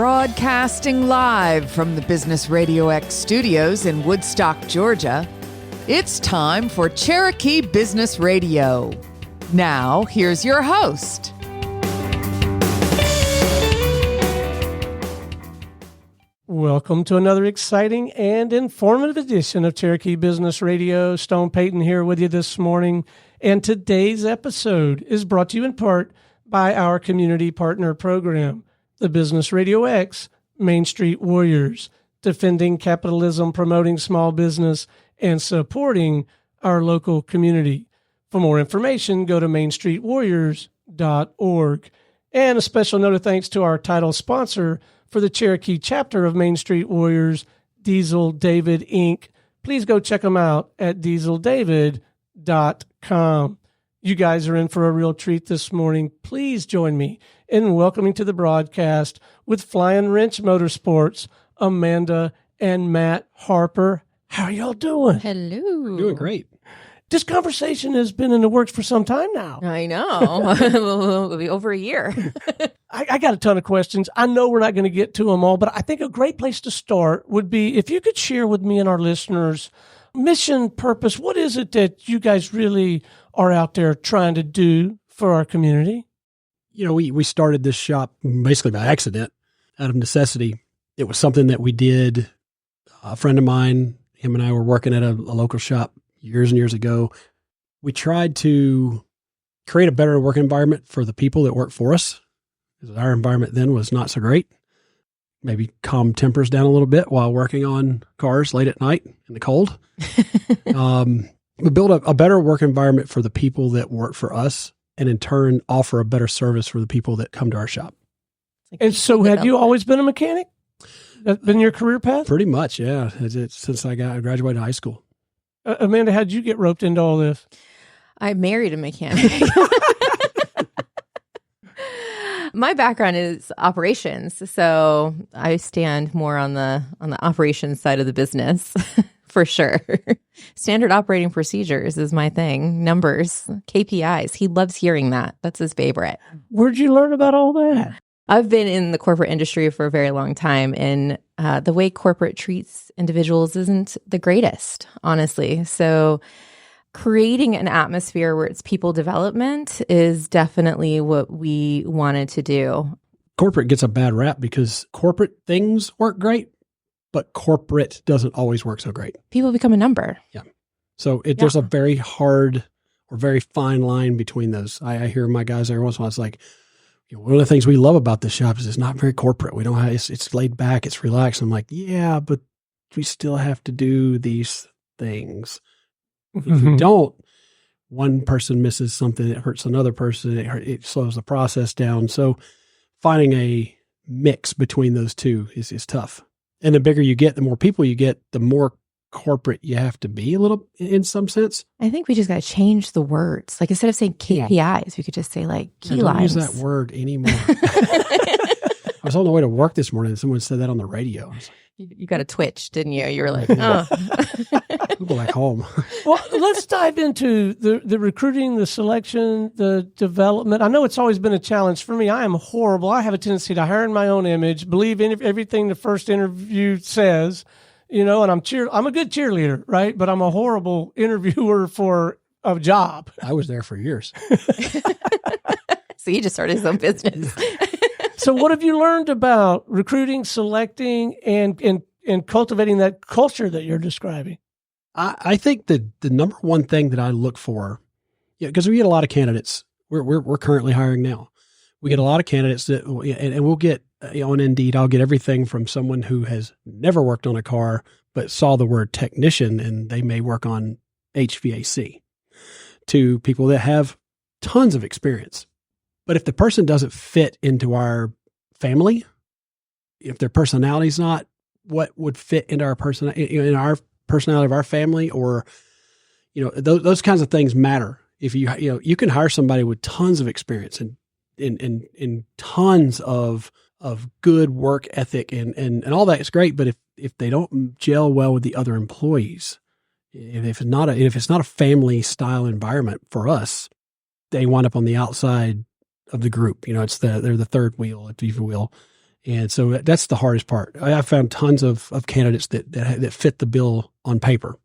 Broadcasting live from the Business RadioX studios in Woodstock, Georgia, it's time for Cherokee Business Radio. Now, here's your host. Welcome to another exciting and informative edition of Cherokee Business Radio. Stone Payton here with you this morning. And today's episode is brought to you in part by our community partner program, the Business RadioX Main Street Warriors, defending capitalism, promoting small business, and supporting our local community. For more information, go to mainstreetwarriors.org. And a special note of thanks to our title sponsor for the Cherokee chapter of Main Street Warriors, Diesel David Inc. Please go check them out at dieseldavid.com. You guys are in for a real treat this morning. Please join me in welcoming to the broadcast with Flyin Wrench Motorsports, Amanda and Matt Harper. How are y'all doing? Hello. Doing great. This conversation has been in the works for some time now. I know. It'll be over a year. I got a ton of questions. I know we're not going to get to them all, but I think a great place to start would be if you could share with me and our listeners mission, purpose. What is it that you guys really are out there trying to do for our community? You know, we started this shop basically by accident, out of necessity. It was something that we did. A friend of mine, him and I were working at a local shop years and years ago. We tried to create a better work environment for the people that work for us, because our environment then was not so great. Maybe calm tempers down a little bit while working on cars late at night in the cold. We build a better work environment for the people that work for us, and in turn offer a better service for the people that come to our shop. And so have you always been a mechanic? That's been your career path? Pretty much, yeah. Since I graduated high school. Amanda, how did you get roped into all this? I married a mechanic. My background is operations, so I stand more on the operations side of the business for sure. Standard operating procedures is my thing. Numbers, KPIs. He loves hearing that. That's his favorite. Where'd you learn about all that? I've been in the corporate industry for a very long time, and the way corporate treats individuals isn't the greatest, honestly. So creating an atmosphere where it's people development is definitely what we wanted to do. Corporate gets a bad rap because corporate things work great, but corporate doesn't always work so great. People become a number. Yeah. So there's a very hard or very fine line between those. I hear my guys every once in a while, it's like, one of the things we love about this shop is it's not very corporate. We don't have, it's laid back, it's relaxed. I'm like, yeah, but we still have to do these things. If we don't, one person misses something, it hurts another person, it slows the process down. So finding a mix between those two is tough. And the bigger you get, the more people you get, the more corporate you have to be a little, in some sense. I think we just got to change the words. Like instead of saying KPIs, we could just say like key lines. Don't use that word anymore. I was on the way to work this morning and someone said that on the radio. I was like, you got a twitch, didn't you? You were like, oh. We'll go back home. Well, let's dive into the recruiting, the selection, the development. I know it's always been a challenge for me. I am horrible. I have a tendency to hire in my own image, believe in everything the first interview says, and I'm a good cheerleader, right? But I'm a horrible interviewer for a job. I was there for years. So you just started his own business. So what have you learned about recruiting, selecting, and cultivating that culture that you're describing? I think the number one thing that I look for, because we get a lot of candidates. We're currently hiring now. We get a lot of candidates that, and we'll get on Indeed. I'll get everything from someone who has never worked on a car but saw the word technician and they may work on HVAC, to people that have tons of experience. But if the person doesn't fit into our family, if their personality is not what would fit into our in our personality of our family, or those kinds of things matter. If you can hire somebody with tons of experience and tons of good work ethic and all that is great, but if they don't gel well with the other employees, if it's not a family style environment for us, they wind up on the outside of the group. They're the third wheel, if you will. And so that's the hardest part. I found tons of candidates that fit the bill on paper.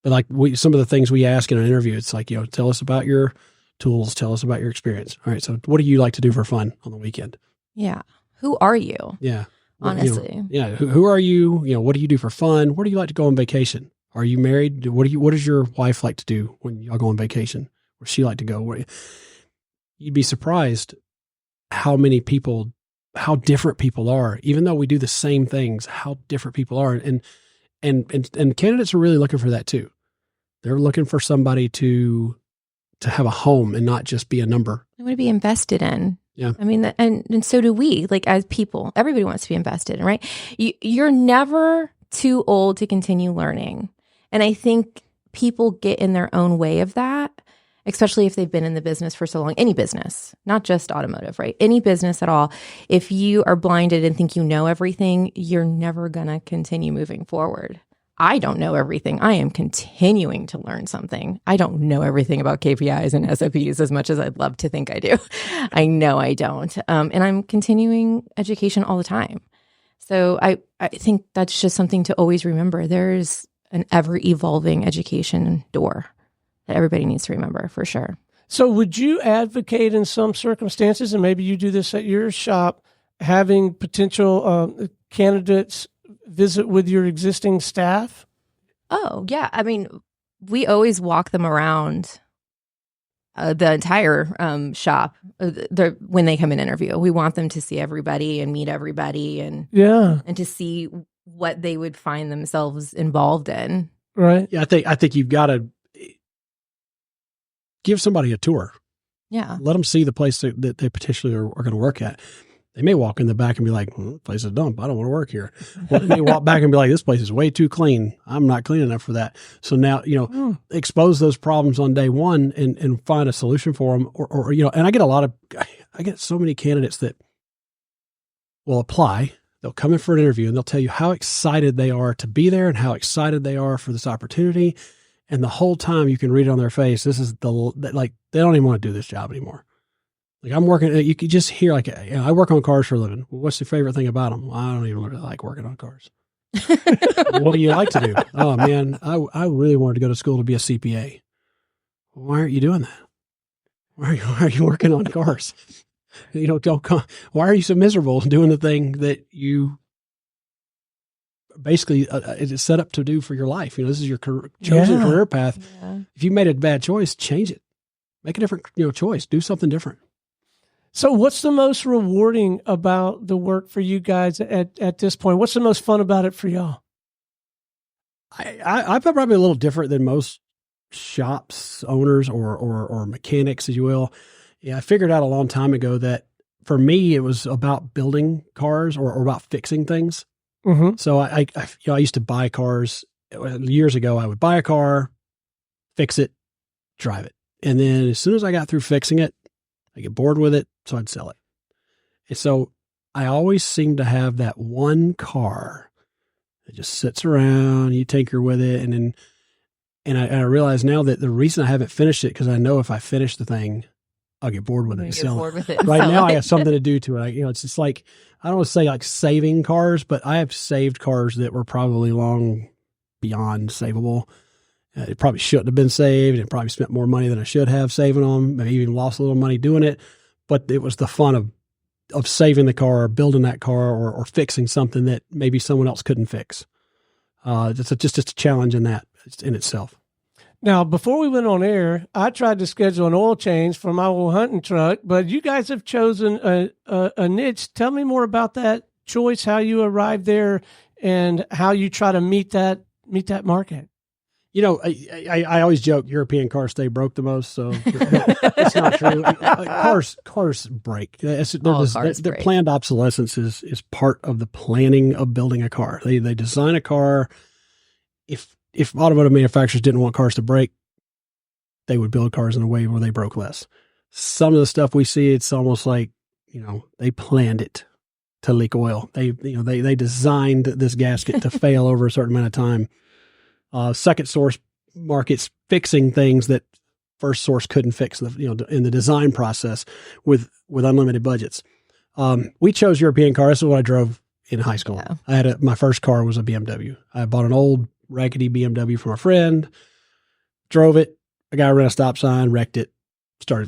But like some of the things we ask in an interview, it's like, tell us about your tools, tell us about your experience. All right. So what do you like to do for fun on the weekend? Yeah. Who are you? Yeah. Honestly. Who are you? What do you do for fun? Where do you like to go on vacation? Are you married? What does your wife like to do when y'all go on vacation? Where she like to go? You'd be surprised how different people are, even though we do the same things, how different people are. And candidates are really looking for that too. They're looking for somebody to have a home and not just be a number. They want to be invested in. Yeah. I mean, and so do we, like as people, everybody wants to be invested in, right? You're never too old to continue learning. And I think people get in their own way of that, especially if they've been in the business for so long. Any business, not just automotive, right? Any business at all. If you are blinded and think you know everything, you're never going to continue moving forward. I don't know everything. I am continuing to learn something. I don't know everything about KPIs and SOPs as much as I'd love to think I do. I know I don't. And I'm continuing education all the time. So I think that's just something to always remember. There's an ever-evolving education door that everybody needs to remember for sure. So would you advocate in some circumstances, and maybe you do this at your shop, having potential candidates visit with your existing staff? Oh, yeah. I mean, we always walk them around the entire shop when they come in interview. We want them to see everybody and meet everybody and to see what they would find themselves involved in. Right. Yeah, I think you've got to give somebody a tour. Yeah. Let them see the place that they potentially are going to work at. They may walk in the back and be like, this place is a dump. I don't want to work here. Or they may walk back and be like, this place is way too clean. I'm not clean enough for that. So now, expose those problems on day one and find a solution for them. Or and I get so many candidates that will apply. They'll come in for an interview and they'll tell you how excited they are to be there and how excited they are for this opportunity. And the whole time you can read it on their face. This is they don't even want to do this job anymore. Like I'm working, you could just hear I work on cars for a living. Well, what's your favorite thing about them? Well, I don't even really like working on cars. What do you like to do? Oh man, I really wanted to go to school to be a CPA. Well, why aren't you doing that? Why are you working on cars? Don't come. Why are you so miserable doing the thing that you basically it is set up to do for your life? This is your chosen career path. Yeah. If you made a bad choice, change it. Make a different choice. Do something different. So what's the most rewarding about the work for you guys at this point? What's the most fun about it for y'all? I'm probably a little different than most shops owners or mechanics, as you will. Yeah, I figured out a long time ago that for me, it was about building cars or about fixing things. Mm-hmm. So I used to buy cars years ago. I would buy a car, fix it, drive it. And then as soon as I got through fixing it, I get bored with it, so I'd sell it. And so I always seem to have that one car that just sits around, you tinker with it. And I realize now that the reason I haven't finished it, because I know if I finish the thing, I'll get bored with it and sell it. Right now I have something to do to it. It's just like, I don't want to say like saving cars, but I have saved cars that were probably long beyond savable. It probably shouldn't have been saved. It probably spent more money than I should have saving them. Maybe even lost a little money doing it. But it was the fun of saving the car, or building that car, or fixing something that maybe someone else couldn't fix. It's just a challenge in that in itself. Now, before we went on air, I tried to schedule an oil change for my old hunting truck, but you guys have chosen a niche. Tell me more about that choice, how you arrived there, and how you try to meet that market. I always joke European cars stay broke the most, so it's not true. Cars break. Their planned obsolescence is part of the planning of building a car. They design a car. If automotive manufacturers didn't want cars to break, they would build cars in a way where they broke less. Some of the stuff we see, it's almost like they planned it to leak oil. They designed this gasket to fail over a certain amount of time. Second source markets fixing things that first source couldn't fix in the design process with unlimited budgets. We chose European cars. This is what I drove in high school. Yeah. I had my first car was a BMW. I bought an old raggedy BMW from a friend, drove it. A guy ran a stop sign, wrecked it.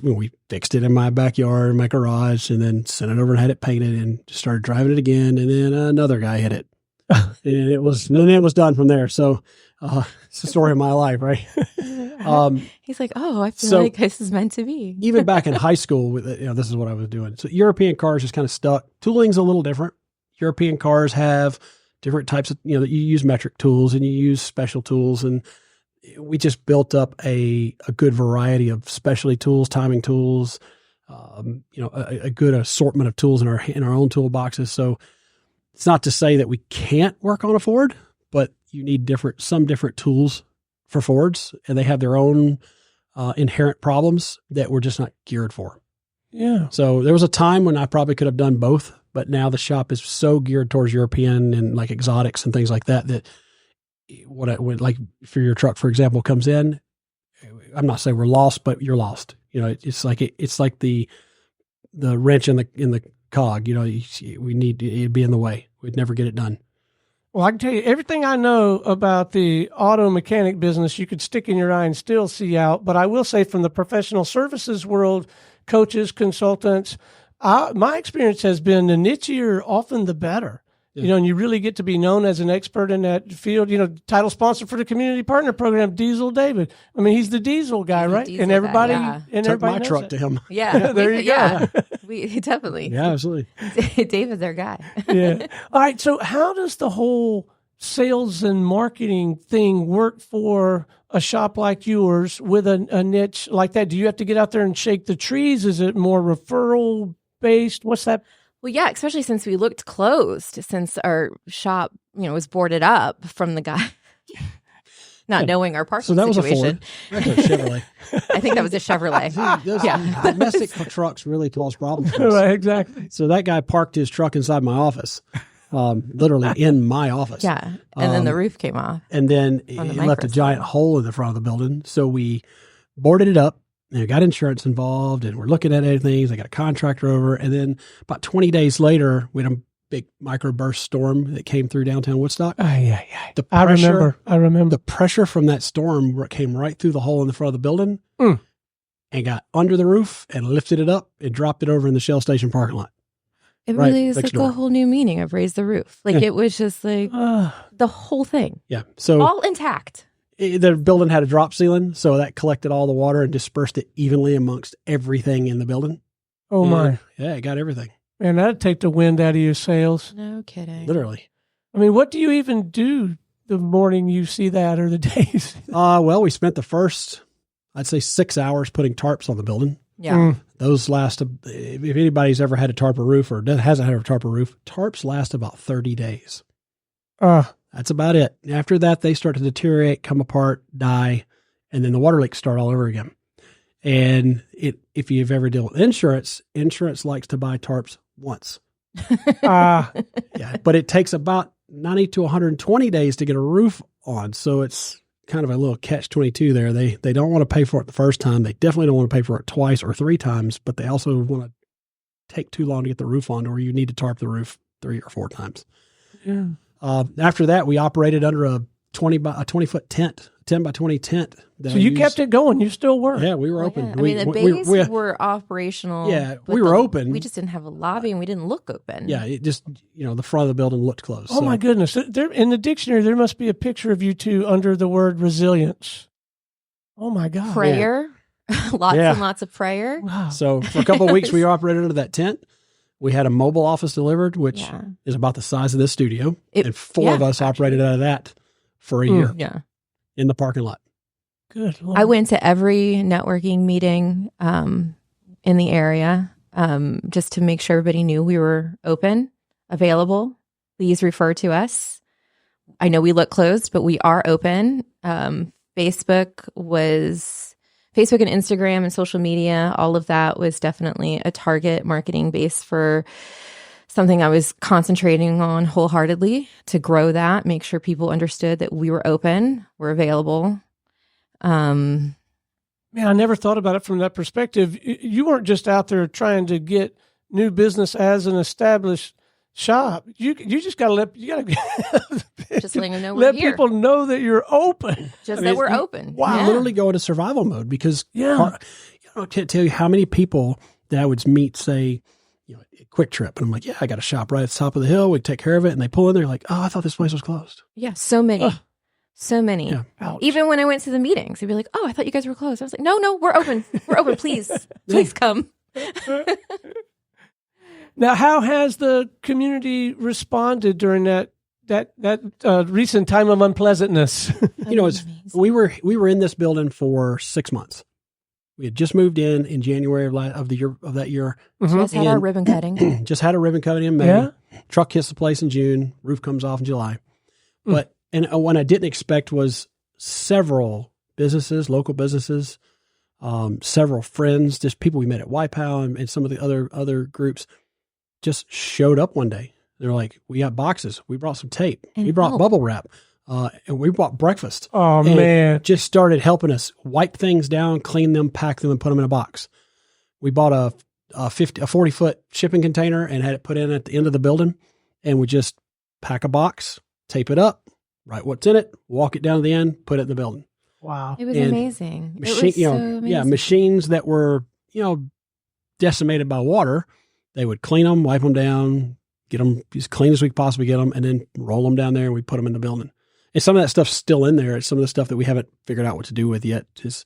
We fixed it in my backyard, in my garage, and then sent it over and had it painted and just started driving it again. And then another guy hit it. and it was done from there. So it's the story of my life, right? He's like, oh, I feel like this is meant to be. Even back in high school, this is what I was doing. So European cars just kind of stuck. Tooling's a little different. European cars have different types of, you use metric tools and you use special tools. And we just built up a good variety of specialty tools, timing tools, a good assortment of tools in our own toolboxes. So it's not to say that we can't work on a Ford, but you need some different tools for Fords, and they have their own inherent problems that we're just not geared for. Yeah. So there was a time when I probably could have done both, but now the shop is so geared towards European and like exotics and things like that, that like for your truck, for example, comes in, I'm not saying we're lost, but you're lost. It's like the wrench in the cog. We need to be in the way. We'd never get it done. Well, I can tell you everything I know about the auto mechanic business, you could stick in your eye and still see out. But I will say from the professional services world, coaches, consultants, my experience has been the nichier, often the better. Yeah. And you really get to be known as an expert in that field. Title sponsor for the community partner program, Diesel David. I mean, he's the diesel guy, right? Diesel and everybody, guy, yeah. and Took everybody my knows truck it. to him. Yeah. There you go. Yeah. We definitely. Yeah, absolutely. David's our guy. Yeah. All right. So how does the whole sales and marketing thing work for a shop like yours with a niche like that? Do you have to get out there and shake the trees? Is it more referral based? What's that? Well, yeah, especially since we looked closed, since our shop, was boarded up from the guy not knowing our parking So that situation. Was a Ford. That's a Chevrolet. I think that was a Chevrolet. Those domestic trucks really cause problems. Right, exactly. So that guy parked his truck inside my office, literally in my office. Yeah, and then the roof came off. And then he left a giant hole in the front of the building. So we boarded it up. And got insurance involved, and we're looking at everything. I got a contractor over, and then about 20 days later, we had a big microburst storm that came through downtown Woodstock. I remember. The pressure from that storm came right through the hole in the front of the building and got under the roof and lifted it up and dropped it over in the Shell station parking lot. It really is next like door. a whole new meaning of raise the roof. Like it was just like the whole thing. Yeah. So all intact. The building had a drop ceiling, so that collected all the water and dispersed it evenly amongst everything in the building. Oh, my. Yeah, it got everything. Man, that'd take the wind out of your sails. No kidding. Literally. I mean, what do you even do the morning you see that or the days? Well, we spent the first, I'd say 6 hours putting tarps on the building. Yeah. Those last, if anybody's ever had a tarp roof or hasn't had a tarp roof, tarps last about 30 days. That's about it. After that, they start to deteriorate, come apart, die, and then the water leaks start all over again. And if you've ever dealt with insurance likes to buy tarps once. Yeah, but it takes about 90 to 120 days to get a roof on. So it's kind of a little catch-22 there. They don't want to pay for it the first time. They definitely don't want to pay for it twice or three times, but they also want to take too long to get the roof on, or you need to tarp the roof 3 or 4 times. Yeah. After that, we operated under a 20-foot tent, 10 by 20 tent. So you kept it going. You still were. Yeah, we were open. Yeah. I mean, the bays were operational. Yeah, but we were open. We just didn't have a lobby, and we didn't look open. Yeah, it just, the front of the building looked closed. Oh, my goodness. There, in the dictionary, there must be a picture of you two under the word resilience. Oh, my God. Prayer. Lots and lots of prayer. Wow. So for a couple of weeks, we operated under that tent. We had a mobile office delivered, which is about the size of this studio. And 4 of us operated out of that for a year. Yeah. In the parking lot. Good Lord. I went to every networking meeting in the area just to make sure everybody knew we were open, available. Please refer to us. I know we look closed, but we are open. Facebook and Instagram and social media, all of that was definitely a target marketing base for something I was concentrating on wholeheartedly to grow that, make sure people understood that we were open, we're available. Man, I never thought about it from that perspective. You weren't just out there trying to get new business as an established shop, you just got to just letting them know we're here. People know that you're open. That we're open. Wow, Yeah. literally go into survival mode because I can't tell you how many people that I would meet say, Quick Trip, and I'm like, yeah, I got a shop right at the top of the hill. We take care of it, and they pull in there like, oh, I thought this place was closed. Yeah, so many. So many. Yeah. Even when I went to the meetings, they'd be like, oh, I thought you guys were closed. I was like, no, we're open. We're open. Please come. Now, how has the community responded during that recent time of unpleasantness? We were in this building for 6 months. We had just moved in January of that year. Just had our ribbon cutting. Just had a ribbon cutting in May. Yeah. Truck hits the place in June. Roof comes off in July. But what I didn't expect was several businesses, local businesses, several friends, just people we met at YPOW and some of the other groups just showed up one day. They're like, we got boxes. We brought some tape. We brought bubble wrap. And we bought breakfast. Oh, man. Just started helping us wipe things down, clean them, pack them, and put them in a box. We bought a 40-foot shipping container and had it put in at the end of the building. And we just pack a box, tape it up, write what's in it, walk it down to the end, put it in the building. Wow. It was amazing. Amazing. Yeah, machines that were, decimated by water, they would clean them, wipe them down, get them as clean as we could possibly get them, and then roll them down there and we put them in the building. And some of that stuff's still in there. It's some of the stuff that we haven't figured out what to do with yet. It's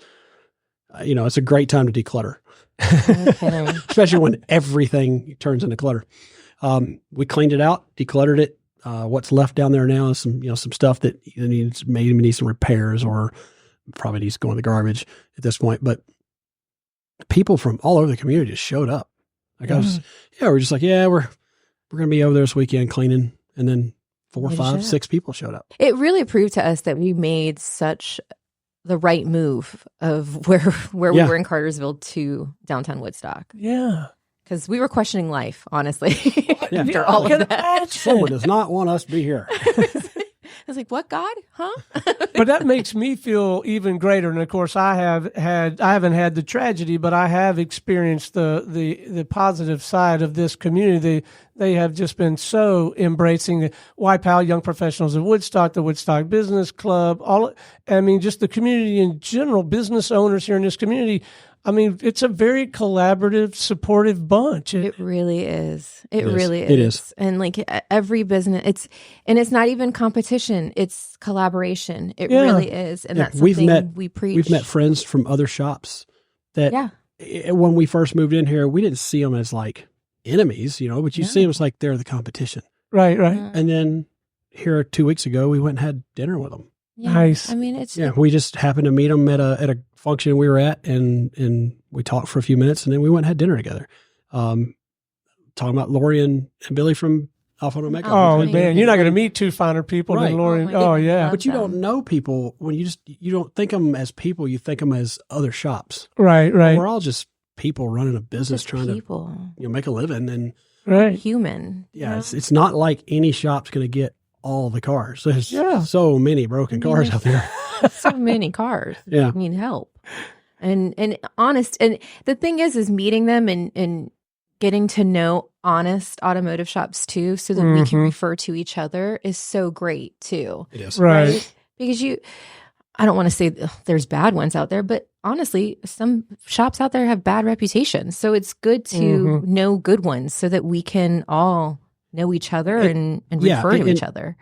a great time to declutter, especially when everything turns into clutter. We cleaned it out, decluttered it. What's left down there now is some stuff that needs some repairs or probably needs to go in the garbage at this point. But people from all over the community just showed up. Like we're just like, we're going to be over there this weekend cleaning, and then 4, 5, 6 people showed up. It really proved to us that we made such the right move of where we were in Cartersville to downtown Woodstock. Yeah. Because we were questioning life, honestly, after all of that. Someone does not want us to be here. I was like, what, God? Huh? But that makes me feel even greater. And of course, I haven't had the tragedy, but I have experienced the positive side of this community. They have just been so embracing the YPOW Young Professionals of Woodstock, the Woodstock Business Club, just the community in general, business owners here in this community. I mean, it's a very collaborative, supportive bunch. It really is. It really is. It is. And like every business, it's not even competition. It's collaboration. It really is. And that's something we preach. We've met friends from other shops that when we first moved in here, we didn't see them as like enemies, but you see them as like they're the competition. Right. And then here 2 weeks ago, we went and had dinner with them. Yeah. Nice. I mean, it's we just happened to meet them at a function we were at, and we talked for a few minutes, and then we went and had dinner together. Talking about Lori and Billy from Alpha and Omega. Oh man, you're not going to meet two finer people than Lori. Oh yeah, but you don't know people when you don't think of them as people. You think of them as other shops. Right. We're all just people running a business, trying to make a living, and human. Yeah, it's not like any shop's going to get all the cars. There's so many broken cars out there. So many cars. Yeah. Need help. And honest. And the thing is meeting them and getting to know honest automotive shops too, so that we can refer to each other is so great too. It is. Right. Because I don't want to say there's bad ones out there, but honestly, some shops out there have bad reputations. So it's good to know good ones so that we can all know each other and refer to each other.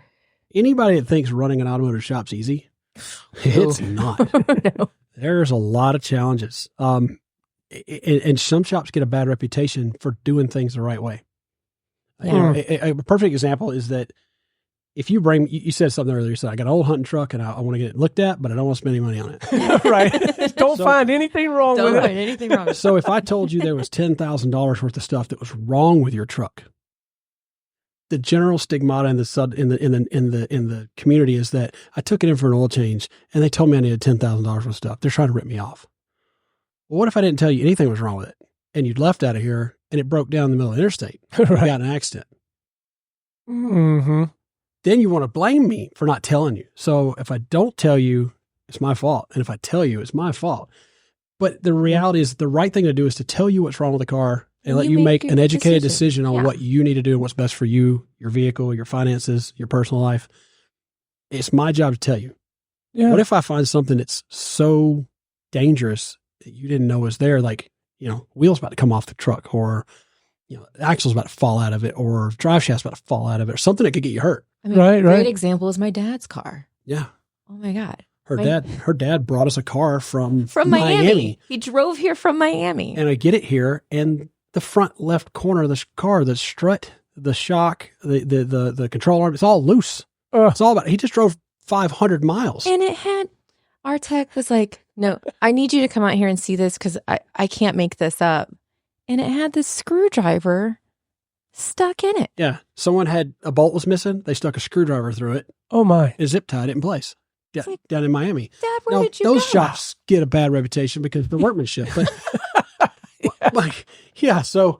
Anybody that thinks running an automotive shop's easy, it's not. No. There's a lot of challenges. And some shops get a bad reputation for doing things the right way. Yeah. A perfect example is that if you you said something earlier, you said, I got an old hunting truck and I want to get it looked at, but I don't want to spend any money on it. Right. Don't find anything wrong with it. Don't find anything wrong with it. So if I told you there was $10,000 worth of stuff that was wrong with your truck, the general stigmata in the community is that I took it in for an oil change and they told me I needed $10,000 worth of stuff. They're trying to rip me off. Well, what if I didn't tell you anything was wrong with it and you'd left out of here and it broke down in the middle of the interstate? You got in an accident. Mm-hmm. Then you want to blame me for not telling you. So if I don't tell you, it's my fault. And if I tell you, it's my fault. But the reality is the right thing to do is to tell you what's wrong with the car and let you make an educated decision on Yeah. what you need to do and what's best for you, your vehicle, your finances, your personal life. It's my job to tell you. Yeah. What if I find something that's so dangerous that you didn't know was there? Like, wheel's about to come off the truck, or, the axle's about to fall out of it, or drive shaft's about to fall out of it, or something that could get you hurt. I mean, a great example is my dad's car. Yeah. Oh my God. Her dad brought us a car from Miami. He drove here from Miami. And I get it here, and the front left corner of the car, the strut, the shock, the control arm, it's all loose. It's all about, he just drove 500 miles. And our tech was like, no, I need you to come out here and see this because I can't make this up. And it had this screwdriver stuck in it. Yeah. Someone had a bolt was missing. They stuck a screwdriver through it. Oh my. And zip tied it in place. Down in Miami. Dad, where did you go? Those shops get a bad reputation because of the workmanship. But so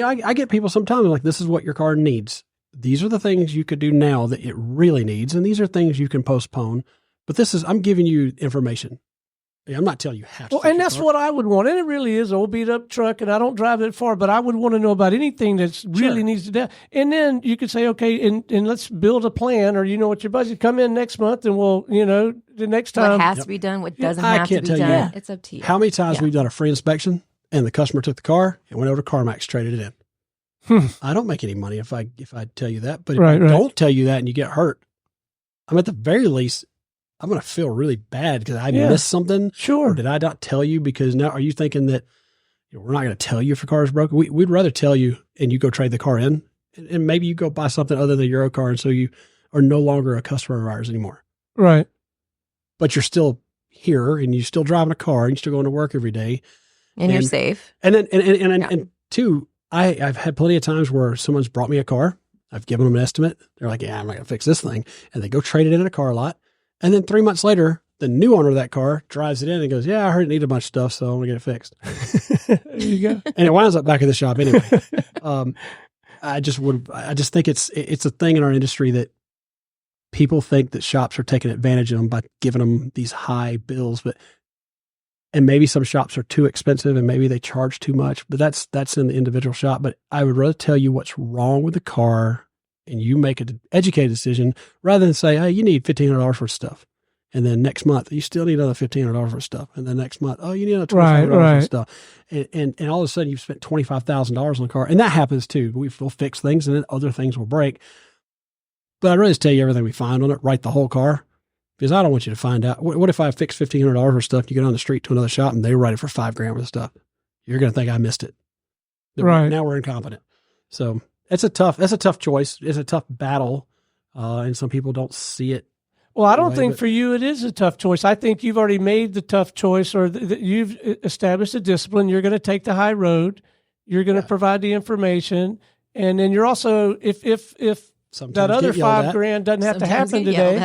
I get people sometimes like, this is what your car needs. These are the things you could do now that it really needs. And these are things you can postpone. But I'm giving you information. I'm not telling you how to. Well, and that's what I would want. And it really is an old beat up truck, and I don't drive that far, but I would want to know about anything that's really needs to do. And then you could say, okay, and let's build a plan, or what your budget. Come in next month, and we'll, the next time. What has to be done, what doesn't have to be done. It's up to you. How many times we've done a free inspection, and the customer took the car and went over to CarMax, traded it in. I don't make any money if I tell you that, but if I don't tell you that and you get hurt, I'm at the very least, I'm going to feel really bad because I missed something. Sure. Or did I not tell you? Because now, are you thinking that we're not going to tell you if your car is broken? We'd rather tell you and you go trade the car in, and maybe you go buy something other than your car, and so you are no longer a customer of ours anymore. Right. But you're still here, and you're still driving a car, and you're still going to work every day. And you're safe. And then, and two, I've had plenty of times where someone's brought me a car. I've given them an estimate. They're like, yeah, I'm not going to fix this thing. And they go trade it in a car lot. And then 3 months later, the new owner of that car drives it in and goes, yeah, I heard it needed a bunch of stuff, so I'm going to get it fixed. There you go. And it winds up back at the shop anyway. I just think it's a thing in our industry that people think that shops are taking advantage of them by giving them these high bills, and maybe some shops are too expensive and maybe they charge too much, but that's in the individual shop. But I would rather tell you what's wrong with the car and you make an educated decision rather than say, hey, you need $1,500 for stuff. And then next month, you still need another $1,500 for stuff. And then next month, you need another $2,500 for stuff. And all of a sudden, you've spent $25,000 on the car. And that happens too. We'll fix things and then other things will break. But I'd rather just tell you everything we find on it, write the whole car, because I don't want you to find out. What if I fix $1,500 for stuff, you get on the street to another shop and they write it for $5,000 worth of stuff? You're going to think I missed it. Right. Now we're incompetent. So that's a tough choice. It's a tough battle. And some people don't see it. Well, I don't think for you it is a tough choice. I think you've already made the tough choice, or you've established a discipline. You're going to take the high road. You're going to provide the information, and then you're also if sometimes that other $5,000 doesn't have to happen today,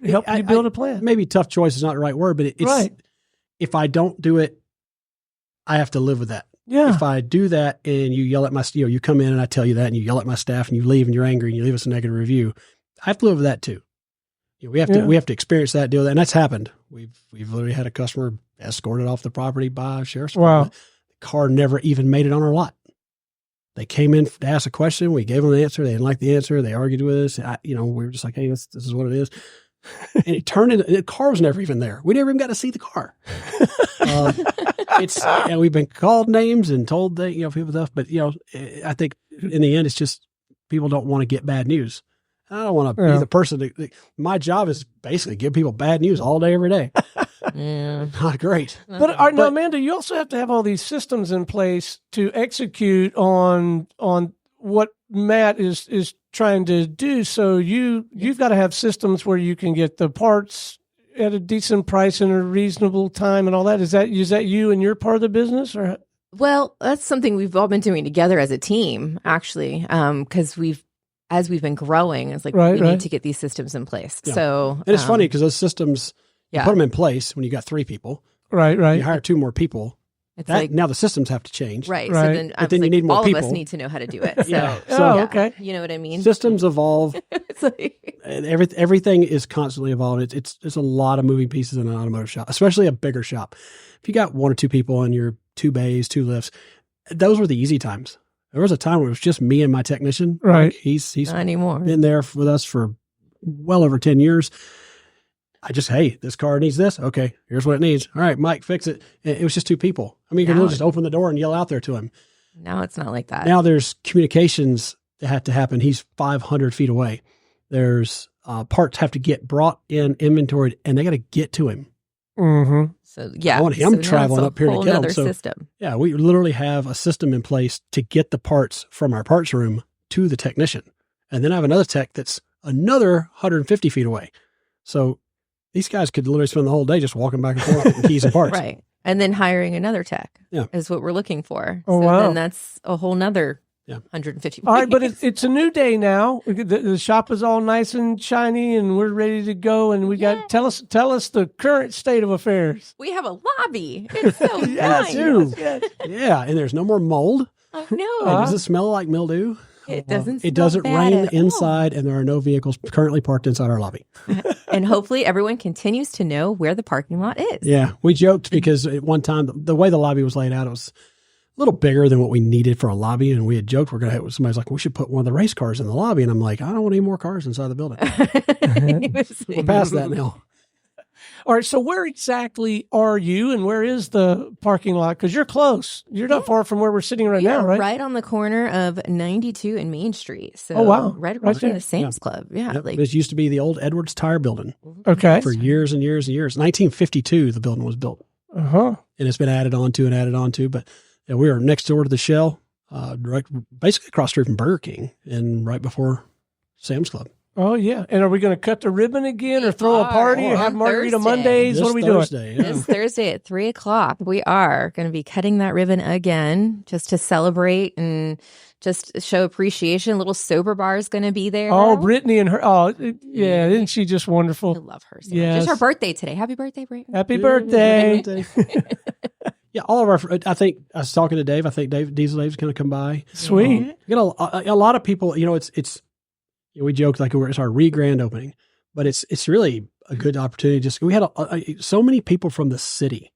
help you build a plan. Maybe tough choice is not the right word, but it's right. If I don't do it, I have to live with that. Yeah. If I do that and you yell at my, you come in and I tell you that, and you yell at my staff and you leave and you're angry and you leave us a negative review, I have to live with that too. We have to experience that, deal with that, and that's happened. We've literally had a customer escorted off the property by a sheriff's department. The car never even made it on our lot. They came in to ask a question. We gave them the answer. They didn't like the answer. They argued with us. We were just like, hey, this is what it is. And it turned into, the car was never even there. We never even got to see the car. And we've been called names and told that, people stuff, but I think in the end, it's just people don't want to get bad news. I don't want to be the person my job is basically give people bad news all day, every day. Yeah. Not great. But Amanda, you also have to have all these systems in place to execute on what Matt is trying to do. So you've got to have systems where you can get the parts at a decent price in a reasonable time and all that. Is that you and your part of the business, or? Well, that's something we've all been doing together as a team, actually, because as we've been growing, it's like we need to get these systems in place. Yeah. So, and it's funny because those systems, you put them in place when you got 3 people. Right. You hire 2 more people. It's now the systems have to change. Right. So then you need more all people. All of us need to know how to do it. So, okay. You know what I mean? Systems evolve. Everything is constantly evolving. There's a lot of moving pieces in an automotive shop, especially a bigger shop. If you got 1 or 2 people and you're 2 bays, 2 lifts, those were the easy times. There was a time where it was just me and my technician. Right. Like, he's Not anymore. been there with us for well over 10 years. Hey, this car needs this. Okay, here's what it needs. All right, Mike, fix it. It was just two people. I mean, you could just open the door and yell out there to him. Now it's not like that. Now there's communications that have to happen. He's 500 feet away. There's parts have to get brought in, inventoried, and they got to get to him. Mm-hmm. So yeah, I want him traveling up here to get them. So system. yeah, we literally have a system in place to get the parts from our parts room to the technician. And then I have another tech that's another 150 feet away. So these guys could literally spend the whole day just walking back and forth with keys and parts. Right. And then hiring another tech Yeah. is what we're looking for. Oh, so wow. then that's a whole nother Yeah. 150. All right, but it's a new day now. The shop is all nice and shiny, and we're ready to go. And we got tell us the current state of affairs. We have a lobby. It's so Yes, nice. dude. Yes. Yeah, and there's no more mold. Oh, no. And does it smell like mildew? It doesn't. It doesn't smell bad rain at all. inside, and there are no vehicles currently parked inside our lobby. And hopefully everyone continues to know where the parking lot is. Yeah, we joked because at one time, the way the lobby was laid out, it was a little bigger than what we needed for a lobby. And we had joked somebody's like, we should put one of the race cars in the lobby. And I'm like, I don't want any more cars inside the building. We're past that now. All right, so where exactly are you, and where is the parking lot? Because you're close. You're not far from where we're sitting right now, right? Right on the corner of 92 and Main Street. So Oh, wow. right across from there. the Sam's Club. Yeah. Yep. Like, This used to be the old Edwards Tire Building Okay. for years and years and years. 1952, the building was built. Uh-huh. And it's been added on to. But yeah, we are next door to the Shell, right, basically across the street from Burger King and right before Sam's Club. Oh, yeah. And are we going to cut the ribbon again or throw a are. party or On have Margarita Thursday. Mondays? What are we Thursday, doing? yeah. this Thursday at 3:00, we are going to be cutting that ribbon again just to celebrate and just show appreciation. Little sober bar is going to be there. Oh, Brittany and her. Oh, yeah. Isn't she just I wonderful? love her. So Yes. much. It's her birthday today. Happy birthday, Brittany. Happy birthday. Yeah, all of our, I think, I was talking to Dave. I think Diesel Dave's going to come by. Sweet. You know, a lot of people, we joked like it's our re-grand opening, but it's really a good opportunity. We had so many people from the city.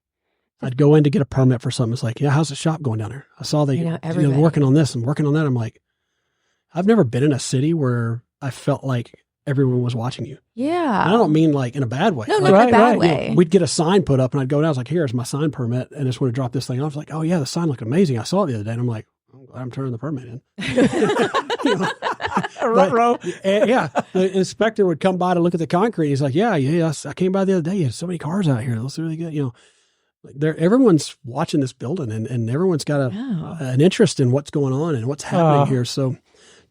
I'd go in to get a permit for something. It's like, yeah, how's the shop going down there? I saw everybody. working on this and working on that. I'm like, I've never been in a city where I felt like everyone was watching you. Yeah. And I don't mean like in a bad way. No, Like, not in a bad right. way. we'd get a sign put up and I'd go down. I was like, here's my sign permit. And I just want to drop this thing off. I was like, oh yeah, the sign looked amazing. I saw it the other day. And I'm like, I'm glad I'm turning the permit in. Ruh-roh. Yeah. The inspector would come by to look at the concrete. He's like, yeah, I came by the other day. You had so many cars out here. It looks really good. Everyone's watching this building and everyone's got an interest in what's going on and what's happening here. So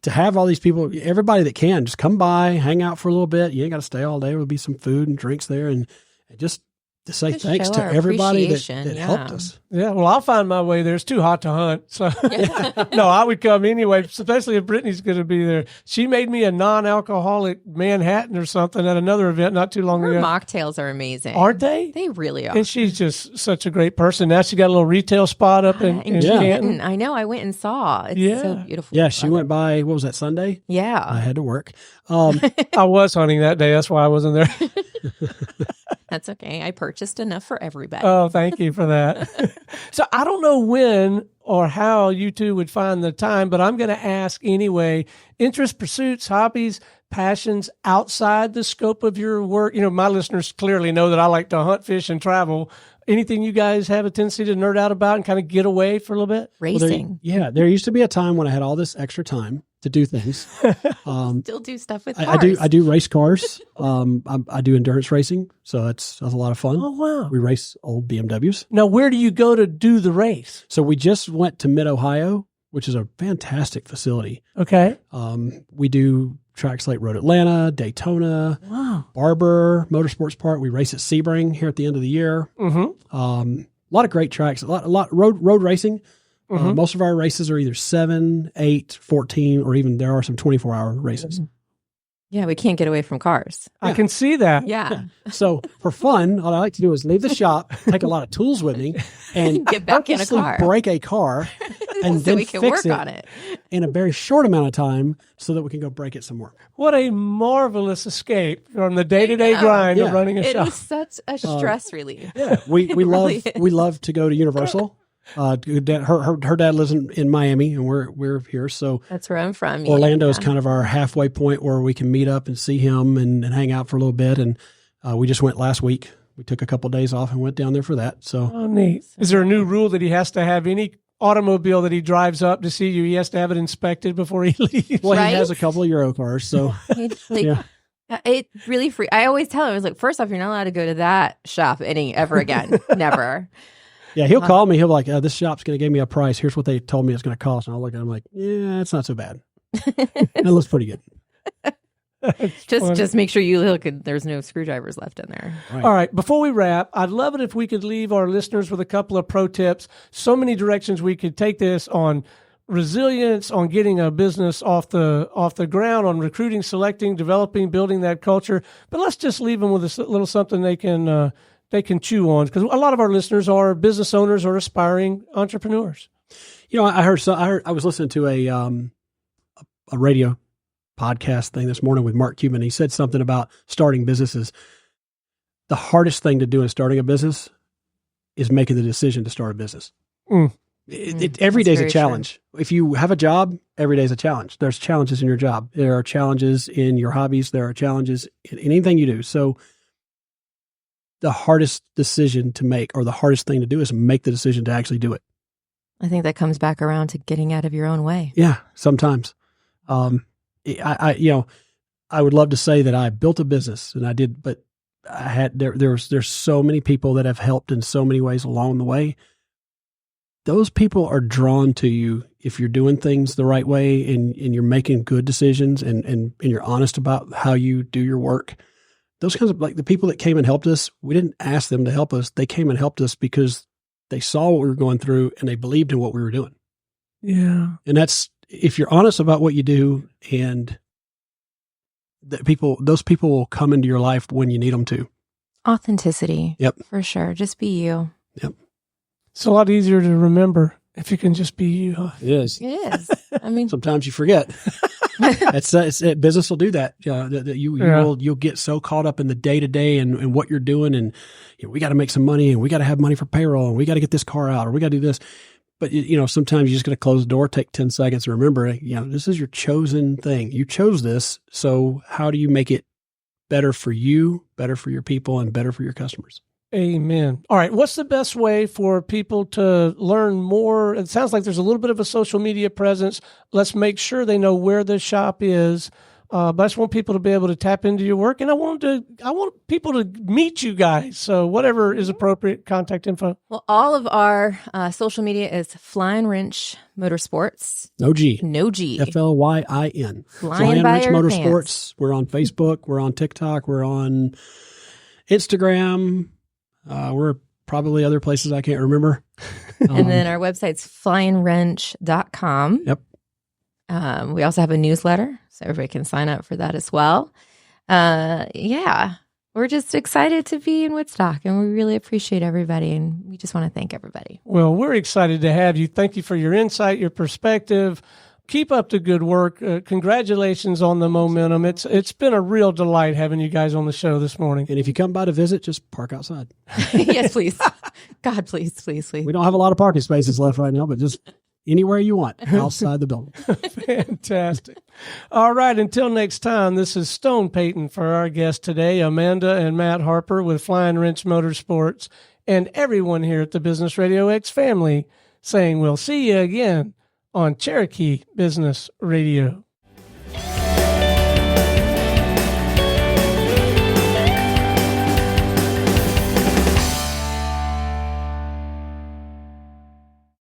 to have all these people, everybody that can, just come by, hang out for a little bit. You ain't got to stay all day. There'll be some food and drinks there, and just to say Just thanks show to our everybody that appreciation, helped us. Yeah, well, I'll find my way there. It's too hot to hunt. So, no, I would come anyway, especially if Brittany's going to be there. She made me a non-alcoholic Manhattan or something at another event not too long Her ago. mocktails are amazing. Aren't they? They really are. And she's just such a great person. Now she got a little retail spot up in In Canton. Canton. I know. I went and saw. It's so beautiful. Yeah, she went by, what was that, Sunday? I Yeah. had to work. I was hunting that day. That's why I wasn't there. That's okay. I purchased enough for everybody. Oh, thank you for that. So I don't know when or how you two would find the time, but I'm going to ask anyway. Interests, pursuits, hobbies, passions outside the scope of your work. My listeners clearly know that I like to hunt, fish, and travel. Anything you guys have a tendency to nerd out about and kind of get away for a little bit? Racing. There used to be a time when I had all this extra time to do things. Still do stuff with cars. I do race cars. I do endurance racing, so that's a lot of fun. Oh, wow. We race old BMWs. Now, where do you go to do the race? So we just went to Mid-Ohio, which is a fantastic facility. Okay. We do tracks like Road Atlanta, Daytona, Barber, Motorsports Park. We race at Sebring here at the end of the year. Mm-hmm. A lot of great tracks, a lot road racing. Most of our races are either 7, 8, 14, or even there are some 24-hour races. Yeah, we can't get away from cars. I can see that. Yeah. So for fun, what I like to do is leave the shop, take a lot of tools with me, and Get back in a purposely car. break a car, and So then we can fix work on it. in a very short amount of time so that we can go break it some more. What a marvelous escape from the day-to-day grind of running a It shop. is such a stress relief. Yeah, we really love to go to Universal. Her dad lives in Miami, and we're here. So That's where I'm from. Orlando is kind of our halfway point where we can meet up and see him and hang out for a little bit. And we just went last week. We took a couple of days off and went down there for that. So, oh, neat. Is there a new rule that he has to have any automobile that he drives up to see you? He has to have it inspected before he leaves. Well, Right? He has a couple of Euro cars, so yeah. It really I always tell him, I was like, first off, you're not allowed to go to that shop ever again. Never. Yeah, he'll call me. He'll be like, this shop's going to give me a price. Here's what they told me it's going to cost. And I'll look at him like, yeah, it's not so bad. It looks pretty good. Just make sure you look and there's no screwdrivers left in there. Right. All right. Before we wrap, I'd love it if we could leave our listeners with a couple of pro tips. So many directions we could take this on resilience, on getting a business off the ground, on recruiting, selecting, developing, building that culture. But let's just leave them with a little something they can chew on, because a lot of our listeners are business owners or aspiring entrepreneurs. You know, I was listening to a radio podcast thing this morning with Mark Cuban. He said something about starting businesses. The hardest thing to do in starting a business is making the decision to start a business. Every day is a challenge. True. If you have a job, every day is a challenge. There's challenges in your job. There are challenges in your hobbies. There are challenges in anything you do. So the hardest decision to make, or the hardest thing to do, is make the decision to actually do it. I think that comes back around to getting out of your own way. Yeah, sometimes. I would love to say that I built a business, and I did, but there's so many people that have helped in so many ways along the way. Those people are drawn to you if you're doing things the right way and you're making good decisions and you're honest about how you do your work. Those kinds of, like the people that came and helped us, we didn't ask them to help us. They came and helped us because they saw what we were going through and they believed in what we were doing. Yeah. And that's, if you're honest about what you do, and those people will come into your life when you need them to. Authenticity. Yep. For sure. Just be you. Yep. It's a lot easier to remember if you can just be you. It is. It is. I mean, sometimes you forget. Business will do that. You'll get so caught up in the day to day and what you're doing, and we got to make some money, and we got to have money for payroll, and we got to get this car out, or we got to do this. But sometimes you just got to close the door, take 10 seconds, and remember, this is your chosen thing. You chose this, so how do you make it better for you, better for your people, and better for your customers? Amen. All right. What's the best way for people to learn more? It sounds like there's a little bit of a social media presence. Let's make sure they know where the shop is. But I just want people to be able to tap into your work, and I want people to meet you guys. So whatever is appropriate, contact info. Well, all of our social media is Flyin Wrench Motorsports. No G. Flyin. Flyin Wrench Motorsports. We're on Facebook. We're on TikTok. We're on Instagram. We're probably other places I can't remember. And then our website's flyinwrench.com. Yep. We also have a newsletter, so everybody can sign up for that as well. We're just excited to be in Woodstock, and we really appreciate everybody, and we just want to thank everybody. Well, we're excited to have you. Thank you for your insight, your perspective. Keep up the good work. Congratulations on the momentum. It's been a real delight having you guys on the show this morning. And if you come by to visit, just park outside. Yes, please. God, please. We don't have a lot of parking spaces left right now, but just anywhere you want outside the building. Fantastic. All right. Until next time, this is Stone Payton for our guest today, Amanda and Matt Harper with Flyin Wrench Motorsports, and everyone here at the Business RadioX family saying we'll see you again on Cherokee Business Radio.